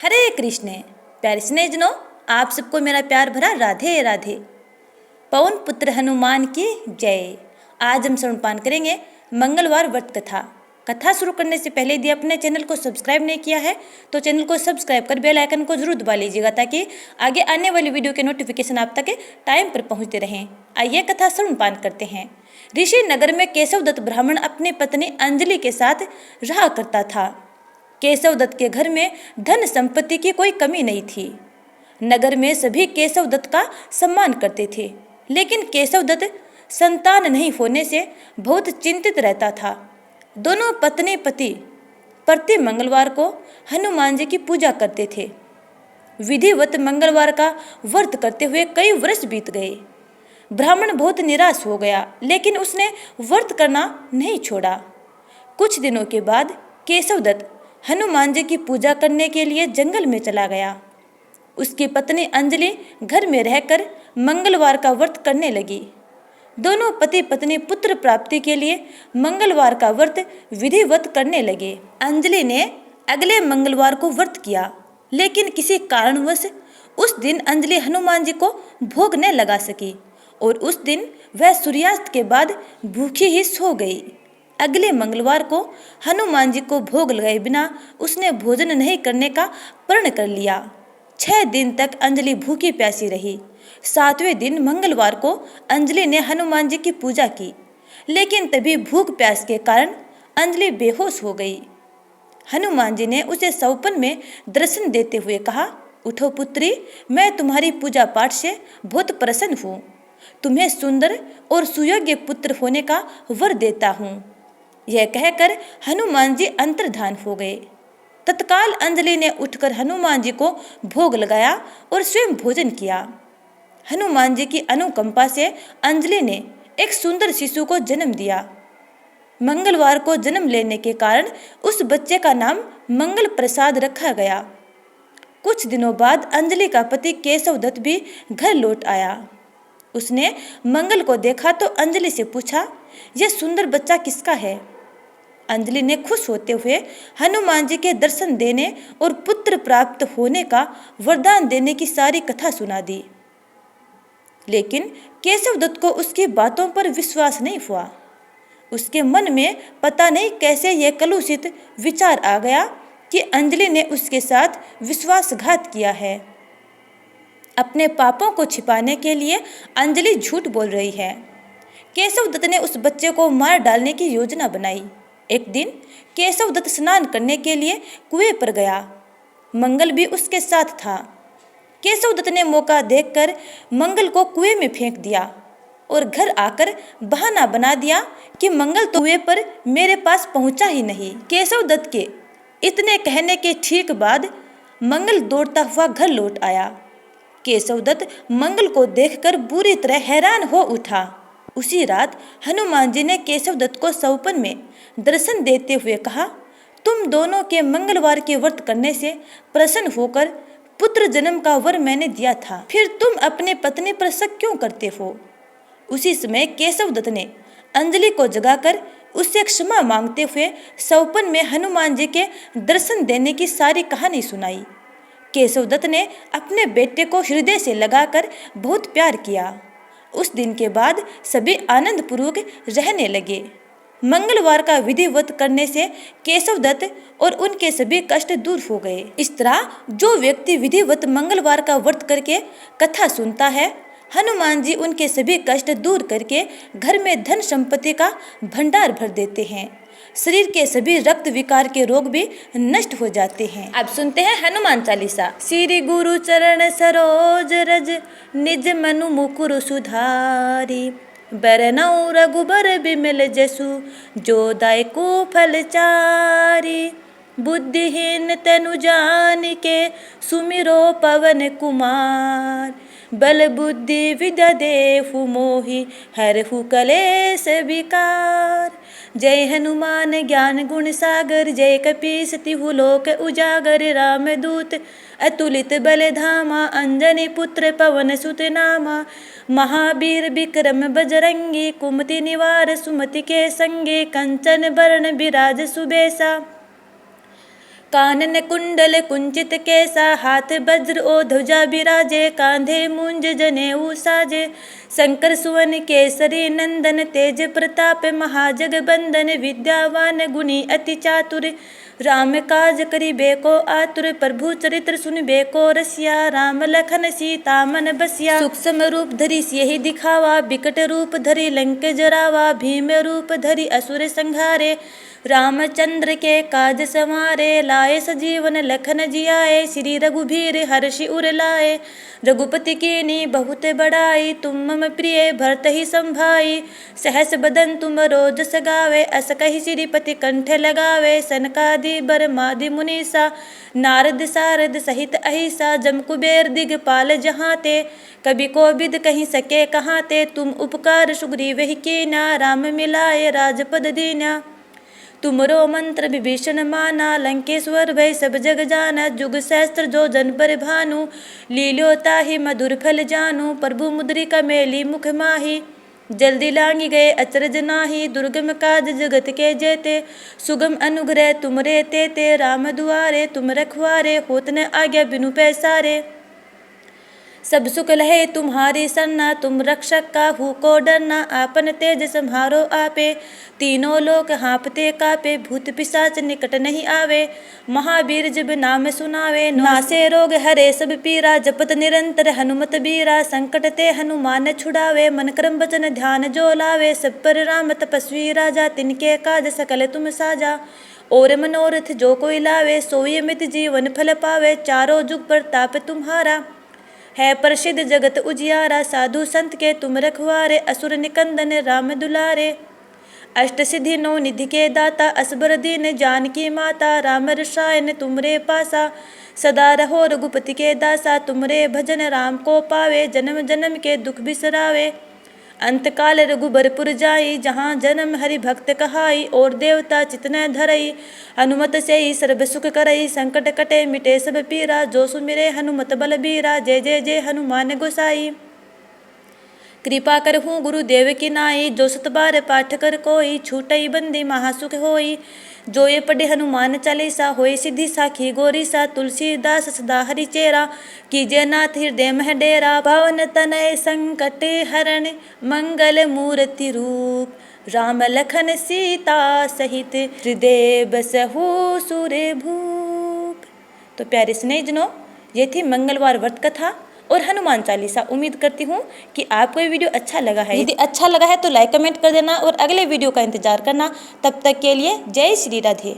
हरे कृष्ण। प्यारे स्नेहजनों, आप सबको मेरा प्यार भरा राधे राधे। पवन पुत्र हनुमान की जय। आज हम श्रवणपान करेंगे मंगलवार व्रत कथा। कथा शुरू करने से पहले यदि अपने चैनल को सब्सक्राइब नहीं किया है तो चैनल को सब्सक्राइब कर बेल आइकन को जरूर दबा लीजिएगा ताकि आगे आने वाली वीडियो के नोटिफिकेशन आप तक टाइम पर पहुंचते रहें। आइए कथा श्रवणपान करते हैं। ऋषि नगर में केशव दत्त ब्राह्मण अपनी पत्नी अंजलि के साथ रहा करता था। केशव दत्त के घर में धन संपत्ति की कोई कमी नहीं थी। नगर में सभी केशव दत्त का सम्मान करते थे, लेकिन केशव दत्त संतान नहीं होने से बहुत चिंतित रहता था। दोनों पत्नी पति प्रति मंगलवार को हनुमान जी की पूजा करते थे। विधिवत मंगलवार का व्रत करते हुए कई वर्ष बीत गए। ब्राह्मण बहुत निराश हो गया, लेकिन उसने व्रत करना नहीं छोड़ा। कुछ दिनों के बाद केशव दत्त हनुमान जी की पूजा करने के लिए जंगल में चला गया। उसकी पत्नी अंजलि घर में रहकर मंगलवार का व्रत करने लगी। दोनों पति पत्नी पुत्र प्राप्ति के लिए मंगलवार का व्रत विधिवत करने लगे। अंजलि ने अगले मंगलवार को व्रत किया, लेकिन किसी कारणवश उस दिन अंजलि हनुमान जी को भोग न लगा सकी और उस दिन वह सूर्यास्त के बाद भूखी ही सो गई। अगले मंगलवार को हनुमान जी को भोग लगाए बिना उसने भोजन नहीं करने का प्रण कर लिया। 6 दिन तक अंजलि भूखी प्यासी रही। 7वें दिन मंगलवार को अंजलि ने हनुमान जी की पूजा की, लेकिन तभी भूख प्यास के कारण अंजलि बेहोश हो गई। हनुमान जी ने उसे सौपन में दर्शन देते हुए कहा, उठो पुत्री, मैं तुम्हारी पूजा पाठ से बहुत प्रसन्न हूँ। तुम्हें सुंदर और सुयोग्य पुत्र होने का वर देता हूँ। यह कहकर हनुमान जी अंतर्धान हो गए। तत्काल अंजलि ने उठकर हनुमान जी को भोग लगाया और स्वयं भोजन किया। हनुमान जी की अनुकंपा से अंजलि ने एक सुंदर शिशु को जन्म दिया। मंगलवार को जन्म लेने के कारण उस बच्चे का नाम मंगल प्रसाद रखा गया। कुछ दिनों बाद अंजलि का पति केशव दत्त भी घर लौट आया। उसने मंगल को देखा तो अंजलि से पूछा, यह सुंदर बच्चा किसका है? अंजलि ने खुश होते हुए हनुमान जी के दर्शन देने और पुत्र प्राप्त होने का वरदान देने की सारी कथा सुना दी। लेकिन केशव दत्त को उसकी बातों पर विश्वास नहीं हुआ। उसके मन में पता नहीं कैसे यह कलुषित विचार आ गया कि अंजलि ने उसके साथ विश्वासघात किया है। अपने पापों को छिपाने के लिए अंजलि झूठ बोल रही है। केशव दत्त ने उस बच्चे को मार डालने की योजना बनाई। एक दिन केशव दत्त स्नान करने के लिए कुएं पर गया। मंगल भी उसके साथ था। केशव दत्त ने मौका देखकर मंगल को कुएं में फेंक दिया और घर आकर बहाना बना दिया कि मंगल तो कुएं पर मेरे पास पहुंचा ही नहीं। केशव दत्त के इतने कहने के ठीक बाद मंगल दौड़ता हुआ घर लौट आया। केशव दत्त मंगल को देखकर बुरी तरह हैरान हो उठा। उसी रात हनुमान जी ने केशव दत्त को सौपन में दर्शन देते हुए कहा, तुम दोनों के मंगलवार के व्रत करने से प्रसन्न होकर पुत्र जन्म का वर मैंने दिया था, फिर तुम अपने पत्नी पर शक क्यों करते हो? उसी समय केशव दत्त ने अंजलि को जगाकर उससे क्षमा मांगते हुए सौपन में हनुमान जी के दर्शन देने की सारी कहानी सुनाई। केशव दत्त ने अपने बेटे को हृदय से लगाकर बहुत प्यार किया। उस दिन के बाद सभी आनंद पूर्वक रहने लगे। मंगलवार का विधिवत करने से केशव दत्त और उनके सभी कष्ट दूर हो गए। इस तरह जो व्यक्ति विधिवत मंगलवार का व्रत करके कथा सुनता है, हनुमान जी उनके सभी कष्ट दूर करके घर में धन संपत्ति का भंडार भर देते हैं। शरीर के सभी रक्त विकार के रोग भी नष्ट हो जाते हैं। अब सुनते हैं हनुमान चालीसा। श्री गुरु चरण सरोज रज निज मनु मुकुर सुधारी, बरनउँ रघुबर बिमल जसु जो दायको फल चारी। बुद्धिहीन तनु जान के सुमिरो पवन कुमार, बल बुद्धि विद्या देहु मोहि हरहु कलेश विकार। जय हनुमान ज्ञान गुण सागर, जय कपीस तिहु लोक उजागर। रामदूत अतुलित बल धामा, अंजनी पुत्र पवन सुत नामा। महावीर विक्रम बजरंगी, कुमति निवार सुमति के संगे। कंचन बरन बिराज सुबेसा, कानन कुंडल कुंचित केसा, हाथ वज्र ओ ध्वजा बिराजे, कांधे मूंज जनेऊ साजे। शंकर सुवन केसरी नंदन, तेज प्रताप महाजगबंदन, विद्यावान गुणी अति चातुर, राम काज करिबे को आतुर। प्रभु चरित्र सुनिबे को रसिया, राम लखन सीता मन बसिया। सूक्ष्म रूप धरि सियहि दिखावा, विकट रूप धरि लंक जरावा, भीम रूप धरि असुर संहारे, रामचंद्र के काज संवारे। लाए सजीवन लखन जियाए, श्री रघुबीर हर्षि उर लाए। रघुपति कीन्ही बहुत बड़ाई, तुम मम प्रिय भरत ही संभाई। सहस बदन तुम रोज सगावे, अस कहि श्रीपति कंठ लगावे। सनकादि बरमादि मुनीसा, नारद सारद सहित अहिसा। जम कुबेर दिगपाल जहाँ ते, कवि कोविद कहि सके कहाँ ते। तुम उपकार सुग्रीव ही कीन्हा, राम मिलाए राजपद दीन्हा। तुमरो मंत्र विभीषण माना, लंकेश्वर भय सब जग जाना। जुग सहस्त्र जो जन पर भानु, लील्यो ताहि मधुर फल जानू। प्रभु मुद्रिका मेली मुख माही, जल्दी लांगी गए अचरज नाही। दुर्गम काज जगत के जेते, सुगम अनुग्रह तुमरे तेते। राम दुआरे तुम रखवारे, होत न आज्ञा बिनु पैसारे। सब सुख लहे तुम्हारी सरना, तुम रक्षक काहू को डरना। आपन तेज सम्हारो आपे, तीनों लोक हाँपते कापे। भूत पिशाच निकट नहीं आवे, महावीर जब नाम सुनावे। नासे रोग हरे सब पीरा, जपत निरंतर हनुमत बीरा। संकट ते हनुमान छुड़ावे, मन क्रम वचन ध्यान जो लावे। सब पर राम तपस्वी राजा, तिनके काज सकल तुम साजा। और मनोरथ जो कोई लावे, सोई अमित जीवन फल पावे। चारों जुग प्रताप तुम्हारा, है प्रसिद्ध जगत उजियारा। साधु संत के तुम रखवारे, असुर निकंदन राम दुलारे। अष्ट सिद्धि नौ निधि के दाता, असबर दीन जानकी माता। राम रसायन तुमरे पासा, सदा रहो रघुपति के दासा। तुमरे भजन राम को पावे, जन्म जन्म के दुख बिसरावे। अंतकाल रघुबरपुर जाई, जहाँ जन्म हरि भक्त कहाई। और देवता चितन धरई, हनुमत से ही सर्व सुख करई। संकट कटे मिटे सब पीरा, जो सुमिरे हनुमत बलबीरा। जय जय जय हनुमान गोसाई, कृपा करहूँ गुरुदेव की नाई। जो सत बार पाठ कर कोई, छूटई बंदी महासुख होई। जो ये पढ़े हनुमान चालीसा, होय सिद्धि साखी गौरीसा। तुलसीदास सदा हरि चेरा, कीजिए नाथ हृदय मह डेरा। पवन तनय संकट हरण, मंगल मूर्ति रूप। राम लखन सीता सहित, हृदय बसहु सुर भूप। तो प्यारे स्नेहितजनों, ये थी मंगलवार व्रत कथा और हनुमान चालीसा। उम्मीद करती हूँ कि आपको ये वीडियो अच्छा लगा है। यदि अच्छा लगा है तो लाइक कमेंट कर देना और अगले वीडियो का इंतजार करना। तब तक के लिए जय श्री राधे।